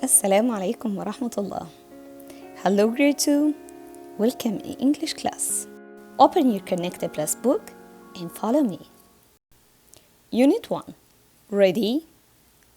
السلام عليكم ورحمة الله. Hello grade 2. Welcome in English class. Open your Connected Plus book and follow me. Unit 1. Ready?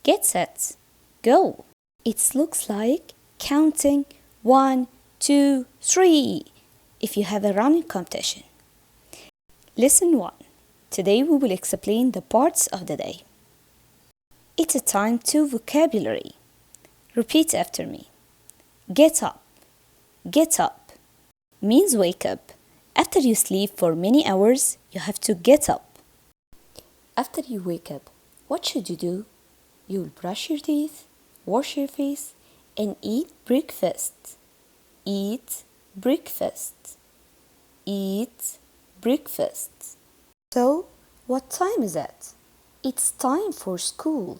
Get set. Go. It looks like counting 1, 2, 3 if you have a running competition. Lesson 1. Today we will explain the parts of the day. It's a time to vocabulary. Repeat after me. Get up. Get up means wake up. After you sleep for many hours, you have to get up. After you wake up, what should you do? You will brush your teeth, wash your face, and eat breakfast. Eat breakfast. Eat breakfast. So, what time is it? It's time for school.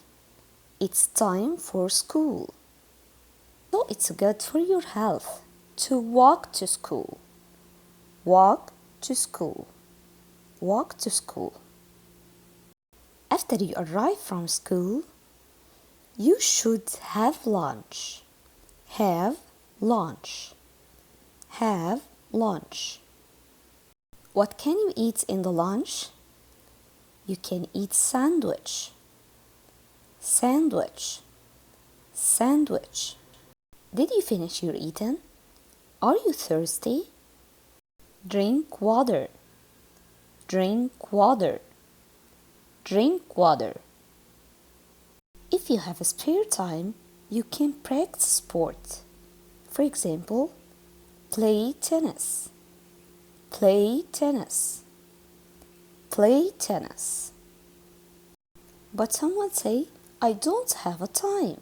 It's time for school. So it's good for your health to walk to school. Walk to school. Walk to school. After you arrive from school, you should have lunch. Have lunch. Have lunch. What can you eat in the lunch? You can eat sandwich. Sandwich. Sandwich. Did you finish your eating? Are you thirsty? Drink water. Drink water. Drink water. If you have a spare time, you can practice sport. For example, play tennis. Play tennis. Play tennis. But someone say, I don't have a time.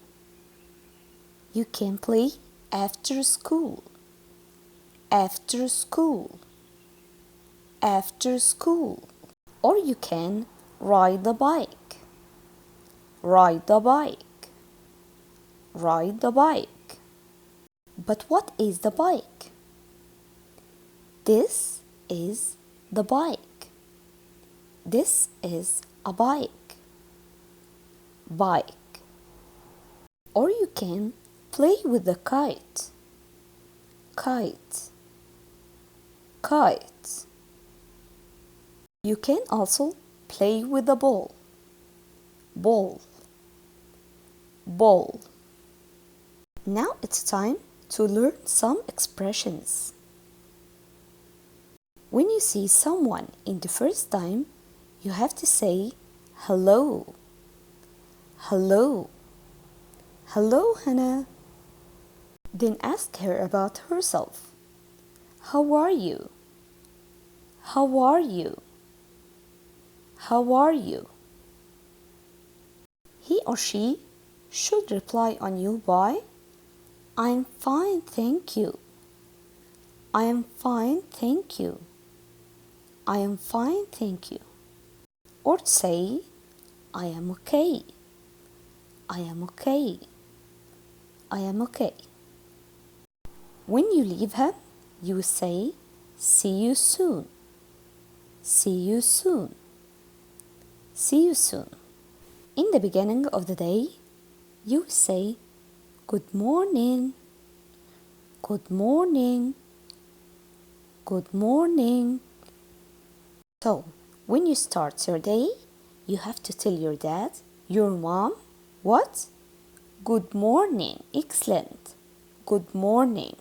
You can play after school. After school. After school. Or you can ride the bike. Ride the bike. Ride the bike. But what is the bike? This is the bike. This is a bike. Bike. Or you can play with the kite. Kite. Kite. You can also play with the ball. Ball. Ball. Now it's time to learn some expressions. When you see someone in the first time, you have to say hello. Hello. Hello, Hannah. Then ask her about herself. How are you? How are you? How are you? He or she should reply on you by I'm fine, thank you. I am fine, thank you. I am fine, thank you. Or say I am okay. I am okay. I am okay. When you leave him, you say, see you soon. See you soon. See you soon. In the beginning of the day, you say, good morning. Good morning. Good morning. So, when you start your day, you have to tell your dad, your mom, what? Good morning. Excellent. Good morning.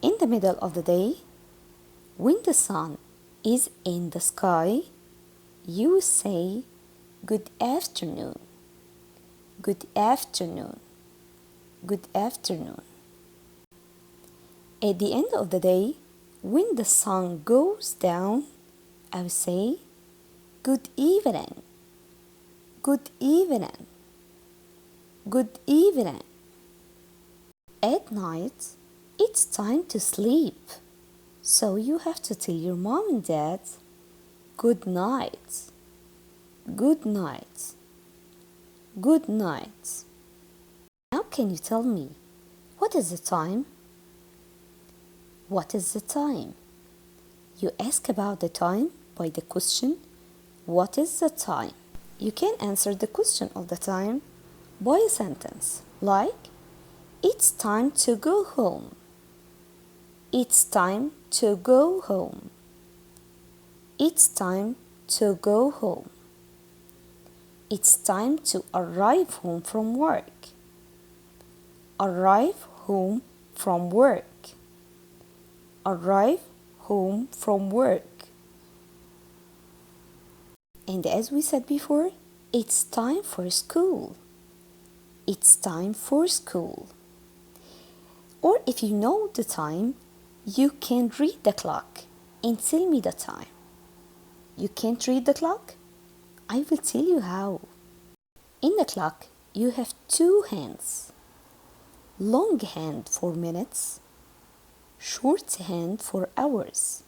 In the middle of the day, when the sun is in the sky, you say good afternoon. Good afternoon. Good afternoon. At the end of the day, when the sun goes down, I will say good evening. Good evening. Good evening. At night, it's time to sleep. So you have to tell your mom and dad, good night. Good night. Good night. Now can you tell me, what is the time? What is the time? You ask about the time by the question, what is the time? You can answer the question of the time by a sentence like, It's time to go home. It's time to go home. It's time to go home. It's time to arrive home from work. Arrive home from work. Arrive home from work. And as we said before, it's time for school. It's time for school. Or if you know the time, you can read the clock and tell me the time. You can't read the clock? I will tell you how. In the clock, you have two hands. Long hand for minutes, short hand for hours.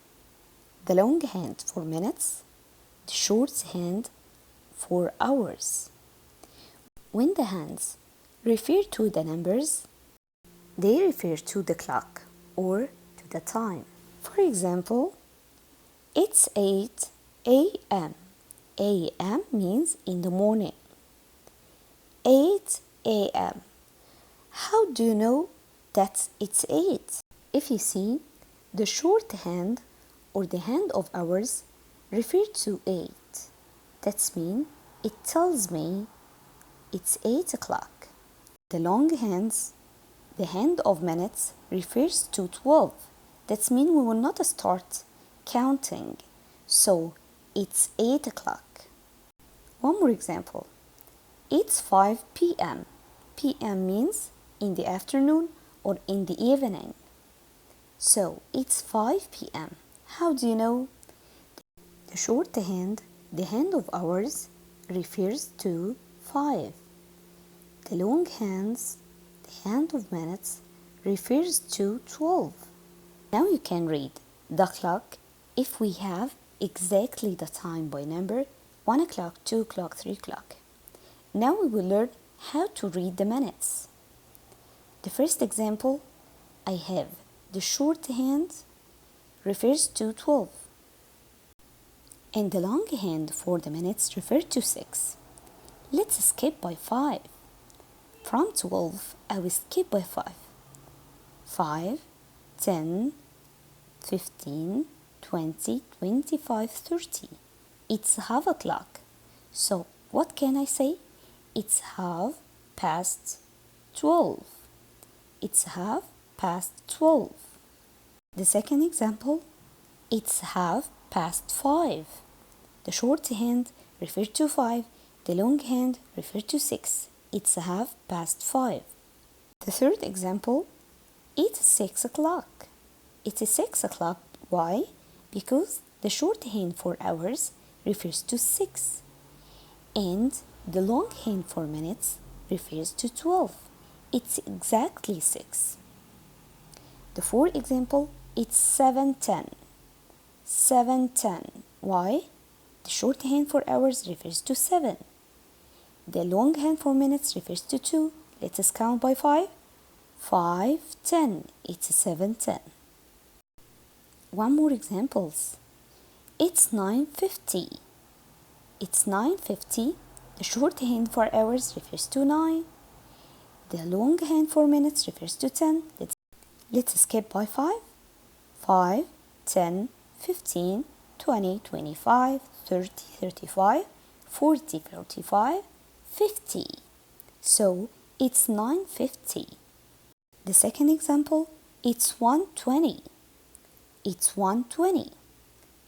The long hand for minutes, the short hand for hours. When the hands refer to the numbers, they refer to the clock or to the time. For example, it's 8 a.m. a.m. means in the morning. 8 a.m. How do you know that it's 8? If you see, the short hand or the hand of hours refer to 8. That means it tells me it's 8 o'clock. The long hands, the hand of minutes refers to 12. That means we will not start counting. So it's 8 o'clock. One more example. It's 5 p.m. p.m. means in the afternoon or in the evening. So it's 5 p.m. How do you know? The short hand, the hand of hours, refers to 5. The long hands, the hand of minutes, refers to 12. Now you can read the clock if we have exactly the time by number 1 o'clock, 2 o'clock, 3 o'clock. Now we will learn how to read the minutes. The first example, I have the short hand refers to 12 and the long hand for the minutes refers to 6. Let's skip by 5. From 12, I will skip by 5. 5, 10, 15, 20, 25, 30. It's half o'clock. So what can I say? It's half past 12. It's half past 12. The second example, it's half past 5. The short hand refers to 5. The long hand refers to 6. It's half past 5. The third example, it's 6 o'clock. It's 6 o'clock. Why? Because the short hand for hours refers to 6 and the long hand for minutes refers to 12. It's exactly 6. The fourth example, it's 7:10. 7:10. Why? The short hand for hours refers to 7. The long hand for minutes refers to 2. Let's count by 5. 5, 10. It's 7:10. One more examples. It's 9:50. It's 9:50. The short hand for hours refers to 9. The long hand for minutes refers to 10. Let's skip by 5. 5, 10, 15, 20, 25, 30, 35, 40, 45, 50. So it's 9:50. The second example, it's 1:20. It's 1:20.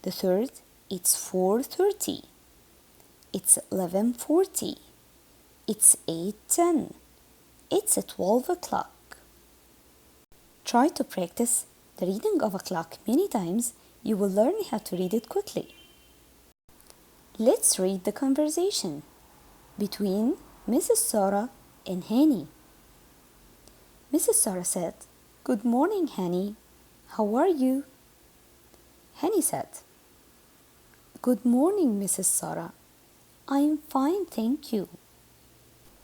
The third, it's 4:30. It's 11:40. It's 8:10. It's 12 o'clock. Try to practice the reading of a clock many times. You will learn how to read it quickly. Let's read the conversation between Mrs. Sarah and Hani. Mrs. Sarah said, "Good morning, Hani. How are you?" Hani said, "Good morning, Mrs. Sarah. I am fine, thank you."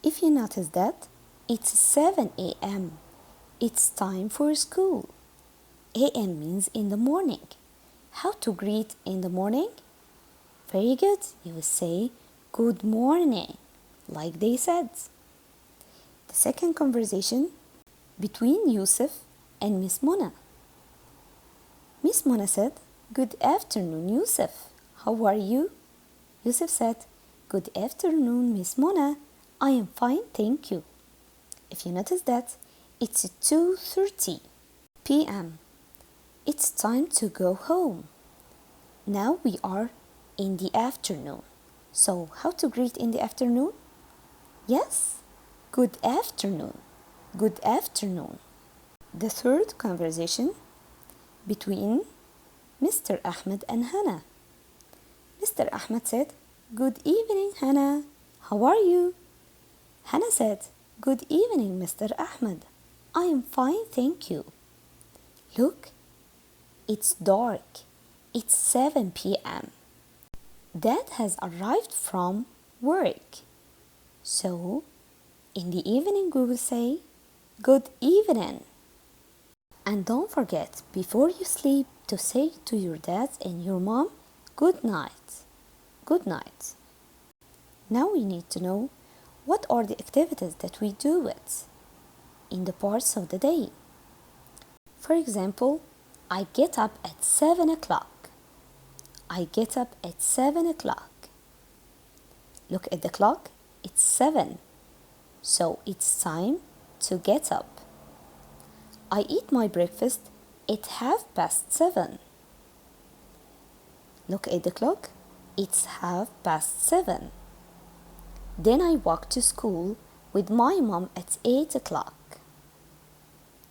If you notice that, it's 7 a.m. It's time for school. A.M. means in the morning. How to greet in the morning? Very good. You will say, "Good morning," like they said. The second conversation, between Yusuf and Miss Mona. Miss Mona said, "Good afternoon, Yusuf. How are you?" Yusuf said, "Good afternoon, Miss Mona. I am fine, thank you." If you notice that, it's 2:30 p.m. It's time to go home. Now we are in the afternoon. So, how to greet in the afternoon? Yes, good afternoon. Good afternoon. The third conversation between Mr. Ahmed and Hannah. Mr. Ahmed said, "Good evening, Hannah. How are you?" Hannah said, "Good evening, Mr. Ahmed. I am fine, thank you." Look, it's dark. It's 7 p.m. Dad has arrived from work. So, in the evening we will say, "Good evening." And don't forget, before you sleep, to say to your dad and your mom, "Good night." Good night. Now we need to know what are the activities that we do it in the parts of the day. For example, I get up at 7 o'clock. I get up at 7 o'clock. Look at the clock, it's 7. So it's time to get up. I eat my breakfast at 7:30. Look at the clock, it's 7:30. Then I walk to school with my mom at 8 o'clock.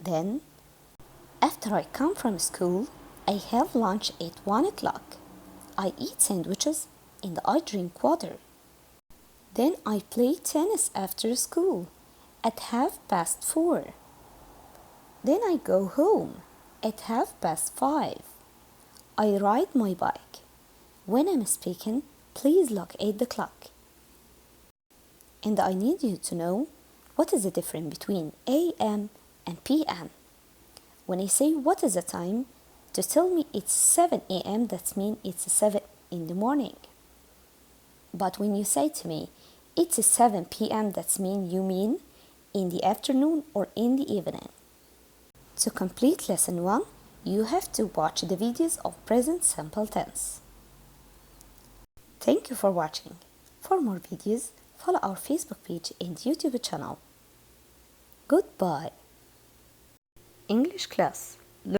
Then, after I come from school, I have lunch at 1 o'clock. I eat sandwiches and I drink water. Then I play tennis after school at 4:30. Then I go home at 5:30. I ride my bike. When I'm speaking, please look at the clock. And I need you to know what is the difference between AM and PM. When I say what is the time, to tell me it's 7 a.m., that means it's 7 in the morning. But when you say to me, it's 7 p.m., that means you mean in the afternoon or in the evening. To complete lesson 1, you have to watch the videos of present simple tense. Thank you for watching. For more videos, follow our Facebook page and YouTube channel. Goodbye. English class.